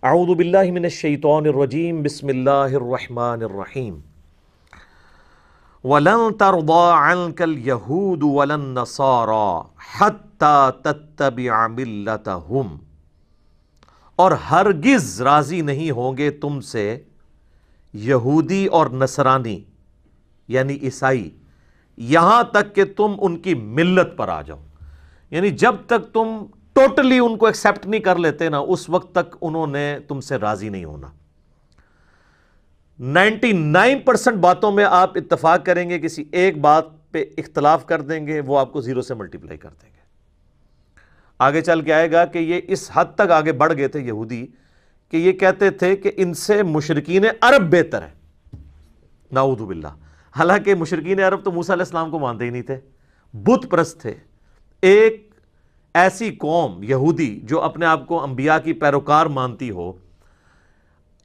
اعوذ باللہ من الشیطان الرجیم بسم اللہ الرحمن الرحیم وَلَن تَرْضَىٰ عَنْكَ الْيَهُودُ وَلَا النَّصَارَىٰ حَتَّىٰ تَتَّبِعَ مِلَّتَهُمْ، اور ہرگز راضی نہیں ہوں گے تم سے یہودی اور نصرانی یعنی عیسائی، یہاں تک کہ تم ان کی ملت پر آ جاؤ. یعنی جب تک تم ٹوٹلی ان کو ایکسیپٹ نہیں کر لیتے نا، اس وقت تک انہوں نے تم سے راضی نہیں ہونا. 99% باتوں میں آپ اتفاق کریں گے، کسی ایک بات پہ اختلاف کر دیں گے، وہ آپ کو 0 سے ملٹیپلائی کر دیں گے. آگے چل کے آئے گا کہ یہ اس حد تک آگے بڑھ گئے تھے یہودی کہ یہ کہتے تھے کہ ان سے مشرکین عرب بہتر ہے. نعوذ باللہ. حالانکہ مشرکین عرب تو موسیٰ علیہ السلام کو مانتے ہی نہیں تھے، بت پرست تھے. ایک ایسی قوم یہودی جو اپنے آپ کو انبیاء کی پیروکار مانتی ہو،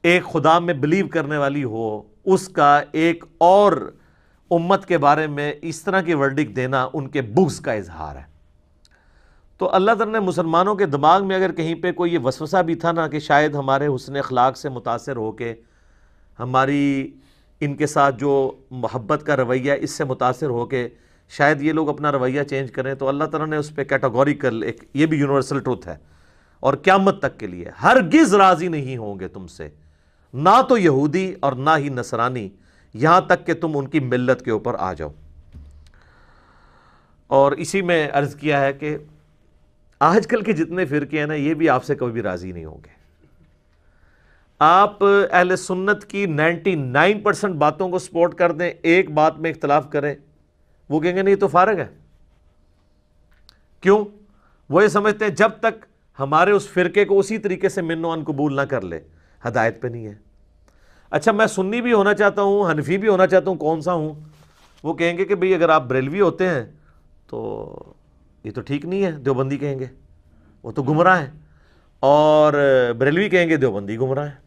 ایک خدا میں بلیو کرنے والی ہو، اس کا ایک اور امت کے بارے میں اس طرح کی ورڈکٹ دینا ان کے بغض کا اظہار ہے. تو اللہ تعالیٰ نے مسلمانوں کے دماغ میں اگر کہیں پہ کوئی یہ وسوسہ بھی تھا نا کہ شاید ہمارے حسن اخلاق سے متاثر ہو کے، ہماری ان کے ساتھ جو محبت کا رویہ اس سے متاثر ہو کے شاید یہ لوگ اپنا رویہ چینج کریں، تو اللہ تعالیٰ نے اس پہ کیٹاگوریکل ایک، یہ بھی یونیورسل ٹروتھ ہے اور قیامت تک کے لیے ہرگز راضی نہیں ہوں گے تم سے، نہ تو یہودی اور نہ ہی نصرانی، یہاں تک کہ تم ان کی ملت کے اوپر آ جاؤ. اور اسی میں عرض کیا ہے کہ آج کل کے جتنے فرقے ہیں نا، یہ بھی آپ سے کبھی بھی راضی نہیں ہوں گے. آپ اہل سنت کی 99% باتوں کو سپورٹ کر دیں، ایک بات میں اختلاف کریں، وہ کہیں گے نہیں تو فارغ ہے. کیوں؟ وہ یہ سمجھتے ہیں جب تک ہمارے اس فرقے کو اسی طریقے سے من و عن قبول نہ کر لے، ہدایت پہ نہیں ہے. اچھا میں سنی بھی ہونا چاہتا ہوں، حنفی بھی ہونا چاہتا ہوں، کون سا ہوں؟ وہ کہیں گے کہ بھئی اگر آپ بریلوی ہوتے ہیں تو یہ تو ٹھیک نہیں ہے. دیوبندی کہیں گے وہ تو گمراہ ہیں، اور بریلوی کہیں گے دیوبندی گمراہ ہیں.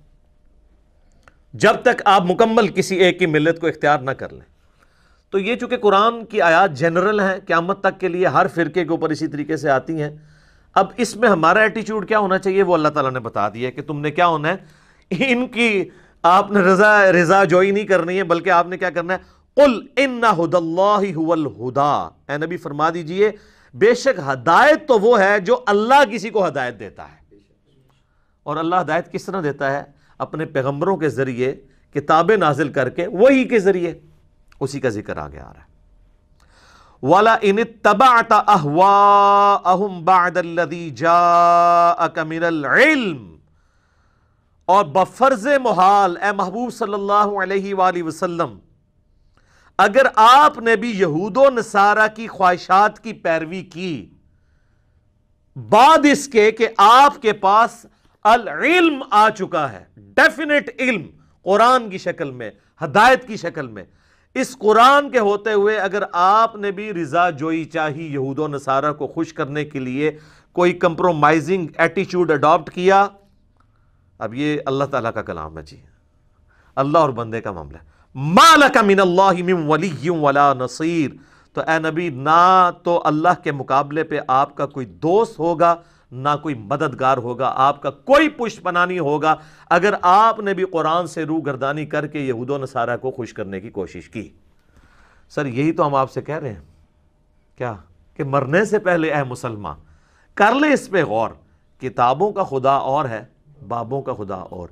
جب تک آپ مکمل کسی ایک کی ملت کو اختیار نہ کر لیں. تو یہ چونکہ قرآن کی آیات جنرل ہیں، قیامت تک کے لیے ہر فرقے کے اوپر اسی طریقے سے آتی ہیں. اب اس میں ہمارا ایٹیچیوڈ کیا ہونا چاہیے وہ اللہ تعالیٰ نے بتا دیا کہ تم نے کیا ہونا ہے. ان کی آپ نے رضا جوئی نہیں کرنی ہے، بلکہ آپ نے کیا کرنا ہے، قل ان ھدی اللہ ھو الھدی. اے نبی فرما دیجئے بے شک ہدایت تو وہ ہے جو اللہ کسی کو ہدایت دیتا ہے. اور اللہ ہدایت کس طرح دیتا ہے؟ اپنے پیغمبروں کے ذریعے، کتابیں نازل کر کے، وحی کے ذریعے. اسی کا ذکر آگے آ رہا ہے. وَلَئِنِ اتَّبَعْتَ أَهْوَاءَهُمْ بَعْدَ الَّذِي جَاءَكَ مِنَ الْعِلْمِ، اور بفرض محال اے محبوب صلی اللہ علیہ وآلہ وسلم، اگر آپ نے بھی یہود و نصارہ کی خواہشات کی پیروی کی بعد اس کے کہ آپ کے پاس العلم آ چکا ہے، ڈیفینیٹ علم قرآن کی شکل میں، ہدایت کی شکل میں، اس قرآن کے ہوتے ہوئے اگر آپ نے بھی رضا جوئی چاہی یہود و نصارہ کو خوش کرنے کے لیے، کوئی کمپرومائزنگ ایٹیچیوڈ اڈاپٹ کیا، اب یہ اللہ تعالیٰ کا کلام ہے جی، اللہ اور بندے کا معاملہ ہے. مَا لَكَ مِنَ اللَّهِ مِن وَلِيٍّ وَلَا نَصِيرٍ. تو اے نبی نہ تو اللہ کے مقابلے پہ آپ کا کوئی دوست ہوگا، نہ کوئی مددگار ہوگا، آپ کا کوئی پشت پناہ نہیں ہوگا اگر آپ نے بھی قرآن سے روح گردانی کر کے یہود و نصارہ کو خوش کرنے کی کوشش کی. سر یہی تو ہم آپ سے کہہ رہے ہیں کیا کہ مرنے سے پہلے اے مسلمان کر لے اس پہ غور. کتابوں کا خدا اور ہے، بابوں کا خدا اور.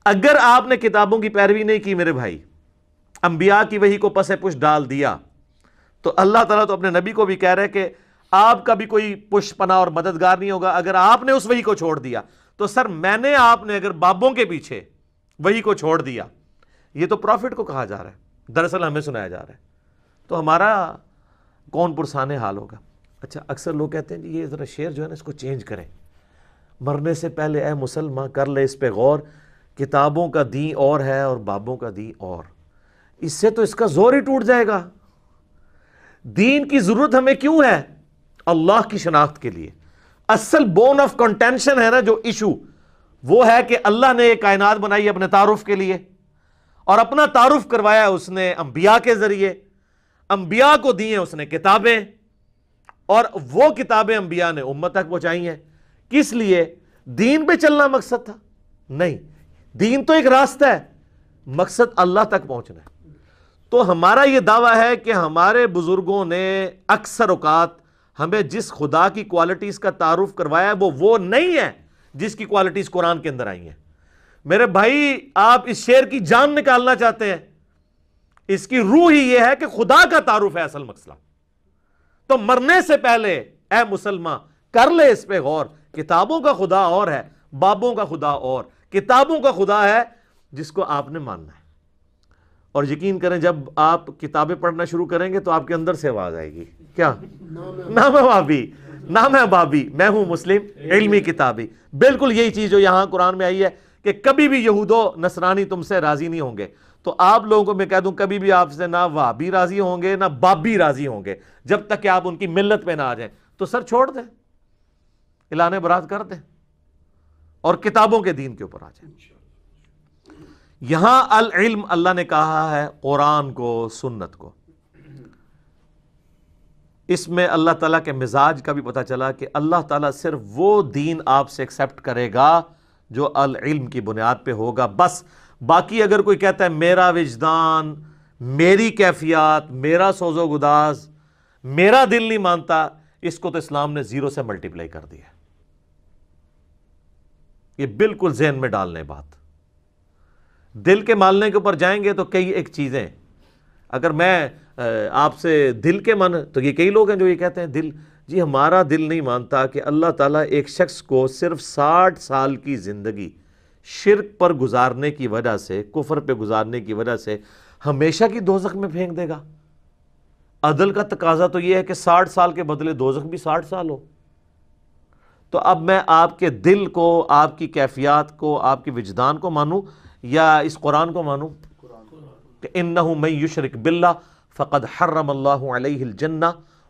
اگر آپ نے کتابوں کی پیروی نہیں کی میرے بھائی، انبیاء کی وحی کو پس پش ڈال دیا، تو اللہ تعالیٰ تو اپنے نبی کو بھی کہہ رہے کہ آپ کا بھی کوئی پشت پناہ اور مددگار نہیں ہوگا اگر آپ نے اس وحی کو چھوڑ دیا. تو سر آپ نے اگر بابوں کے پیچھے وحی کو چھوڑ دیا، یہ تو پروفٹ کو کہا جا رہا ہے، دراصل ہمیں سنایا جا رہا ہے، تو ہمارا کون پرسان حال ہوگا. اچھا اکثر لوگ کہتے ہیں یہ ذرا شعر جو ہے نا اس کو چینج کریں، مرنے سے پہلے اے مسلمان کر لے اس پہ غور، کتابوں کا دین اور ہے اور بابوں کا دین اور. اس سے تو اس کا زور ہی ٹوٹ جائے گا. دین کی ضرورت ہمیں کیوں ہے؟ اللہ کی شناخت کے لیے. اصل بون آف کنٹینشن ہے نا جو ایشو، وہ ہے کہ اللہ نے یہ کائنات بنائی اپنے تعارف کے لیے، اور اپنا تعارف کروایا اس نے انبیاء کے ذریعے. انبیاء کو دی ہیں اس نے کتابیں، اور وہ کتابیں انبیاء نے امت تک پہنچائی ہیں. کس لیے؟ دین پہ چلنا مقصد تھا. نہیں، دین تو ایک راستہ ہے، مقصد اللہ تک پہنچنا ہے۔ تو ہمارا یہ دعویٰ ہے کہ ہمارے بزرگوں نے اکثر اوقات ہمیں جس خدا کی کوالٹیز کا تعارف کروایا ہے وہ نہیں ہے جس کی کوالٹیز قرآن کے اندر آئی ہیں۔ میرے بھائی، آپ اس شعر کی جان نکالنا چاہتے ہیں، اس کی روح ہی یہ ہے کہ خدا کا تعارف ہے اصل مسئلہ۔ تو مرنے سے پہلے اے مسلمان کر لے اس پہ غور، کتابوں کا خدا اور ہے، بابوں کا خدا اور۔ کتابوں کا خدا ہے جس کو آپ نے ماننا ہے، اور یقین کریں جب آپ کتابیں پڑھنا شروع کریں گے تو آپ کے اندر سے آواز آئے گی، کیا؟ نام ہے بابی، نام ہے بابی، میں ہوں مسلم علمی کتابی۔ بالکل یہی چیز جو یہاں قرآن میں آئی ہے کہ کبھی بھی یہود و نصرانی تم سے راضی نہیں ہوں گے۔ تو آپ لوگوں کو میں کہہ دوں کبھی بھی آپ سے نہ وہابی راضی ہوں گے نہ بابی راضی ہوں گے جب تک کہ آپ ان کی ملت پہ نہ آ جائیں۔ تو سر چھوڑ دیں، اعلان برات کر دیں اور کتابوں کے دین کے اوپر آ جائیں۔ یہاں العلم اللہ نے کہا ہے قرآن کو، سنت کو۔ اس میں اللہ تعالیٰ کے مزاج کا بھی پتہ چلا کہ اللہ تعالیٰ صرف وہ دین آپ سے ایکسیپٹ کرے گا جو العلم کی بنیاد پہ ہوگا، بس۔ باقی اگر کوئی کہتا ہے میرا وجدان، میری کیفیات، میرا سوز و گداز، میرا دل نہیں مانتا، اس کو تو اسلام نے 0 سے ملٹیپلائی کر دیا۔ یہ بالکل ذہن میں ڈالنے بات۔ دل کے ماننے کے اوپر جائیں گے تو کئی ایک چیزیں، اگر میں آپ سے دل کے مان، تو یہ کئی لوگ ہیں جو یہ کہتے ہیں دل، جی ہمارا دل نہیں مانتا کہ اللہ تعالیٰ ایک شخص کو صرف 60 سال کی زندگی شرک پر گزارنے کی وجہ سے، کفر پہ گزارنے کی وجہ سے ہمیشہ کی دوزخ میں پھینک دے گا۔ عدل کا تقاضا تو یہ ہے کہ 60 سال کے بدلے دوزخ بھی 60 سال ہو۔ تو اب میں آپ کے دل کو، آپ کی کیفیات کو، آپ کے وجدان کو مانوں یا اس قرآن کو مانوں کہ انہ من یشرک باللہ فقد حرم اللہ علیہ الجنہ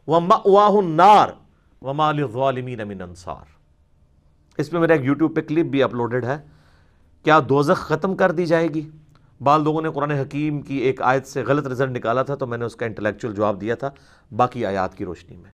ومأواہ النار وما للظالمین من انصار۔ اس پہ میرا ایک یوٹیوب پہ کلپ بھی اپلوڈڈ ہے، کیا دوزخ ختم کر دی جائے گی؟ بعض لوگوں نے قرآن حکیم کی ایک آیت سے غلط رزلٹ نکالا تھا، تو میں نے اس کا انٹلیکچوئل جواب دیا تھا باقی آیات کی روشنی میں۔